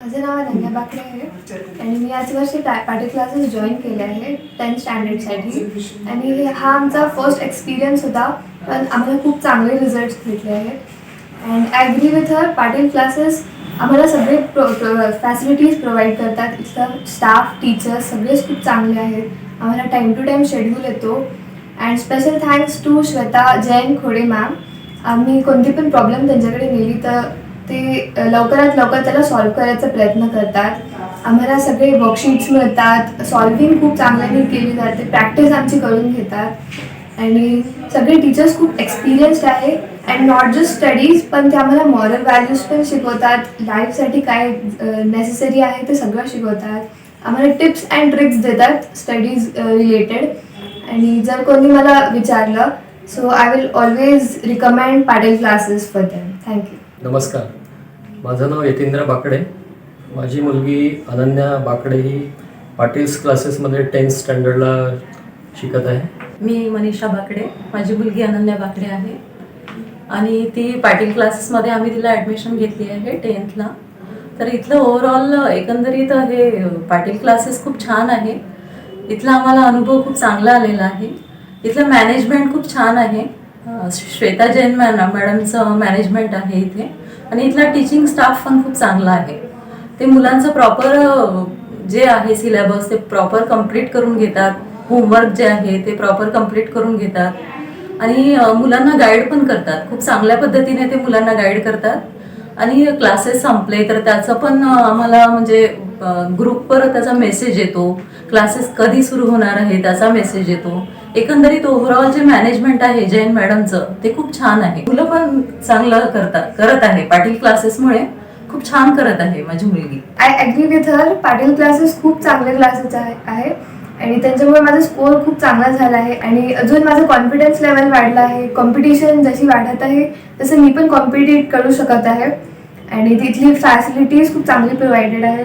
माझं नाव अनन्या बाकरे आहे आणि मी याच वर्षी पाटील क्लासेस जॉईन केले आहे 10th स्टँडर्डसाठी. आणि हा आमचा फर्स्ट एक्सपिरियन्स होता, पण आम्हाला खूप चांगले रिझल्ट्स भेटले आहेत. And I agree with her. Patil classes आम्हाला सगळे फॅसिलिटीज प्रोव्हाइड करतात. इथलं स्टाफ, टीचर्स सगळेच खूप चांगले आहेत. आम्हाला टाईम टू टाईम शेड्यूल येतो. And special thanks to Shweta Jain Khode ma'am. आम्ही कोणती पण प्रॉब्लेम त्यांच्याकडे नेली तर ते लवकरात लवकर त्याला सॉल्व्ह करायचा प्रयत्न करतात. आम्हाला सगळे वर्कशीट्स मिळतात. सॉल्विंग खूप चांगल्याने केली जाते. प्रॅक्टिस आमची करून घेतात आणि सगळे टीचर्स खूप एक्सपिरियन्स्ड आहे. अँड नॉट जस्ट स्टडीज, पण ते आम्हाला मॉरल व्हॅल्यूज पण शिकवतात. लाईफसाठी काय नेसेसरी आहे ते सगळं शिकवतात. आम्हाला टिप्स अँड ट्रिक्स देतात स्टडीज रिलेटेड. आणि जर कोणी मला विचारलं so I will always recommend Patil classes for them. Thank you. नमस्कार, माझं नाव यतींद्र बाकडे. माझी मुलगी अनन्या बाकडे ही पाटील्स क्लासेसमध्ये 10th स्टँडर्डला शिकत आहे. मी मनीषा बाकडे. माझी मुलगी अनन्या बाकडे आहे आणि ती पाटील क्लासेसमध्ये आम्ही तिला ॲडमिशन घेतली आहे 10th ला. तर इथलं ओव्हरऑल एकंदरीत हे पाटील क्लासेस खूप छान आहे. इथला आम्हाला अनुभव खूप चांगला आलेला आहे. इथलं मॅनेजमेंट खूप छान आहे. श्वेता जैन मॅडमचं मॅनेजमेंट आहे इथे. आणि इथला टीचिंग स्टाफ पण खूप चांगला आहे. ते मुलांचं प्रॉपर जे आहे सिलेबस ते प्रॉपर कंप्लीट करून घेतात. होमवर्क जे आहे ते प्रॉपर कंप्लीट करून घेतात आणि मुलांना गाईड पण करतात. खूप चांगल्या पद्धतीने ते मुलांना गाईड करतात. आणि क्लासेस संपले तर त्याचं पण आम्हाला म्हणजे ग्रुपवर त्याचा मेसेज येतो. क्लासेस कधी सुरू होणार आहे त्याचा मेसेज येतो. एकंदरीत ओव्हरऑल जे मॅनेजमेंट आहे जैन मॅडमचं ते खूप छान आहे. मुलं पण चांगलं करत आहे. पाटील क्लासेसमुळे खूप छान करत आहे माझी मुलगी. I agree with her. Patil classes खूप चांगले क्लासेस आहे आणि त्यांच्यामुळे माझा स्कोअर खूप चांगला झाला आहे आणि अजून माझं कॉन्फिडन्स लेवल वाढला आहे. कॉम्पिटिशन जशी वाढत आहे तसं मी पण कॉम्पिटिट करू शकत आहे आणि तिथली फॅसिलिटीज खूप चांगली प्रोव्हाइडेड आहे.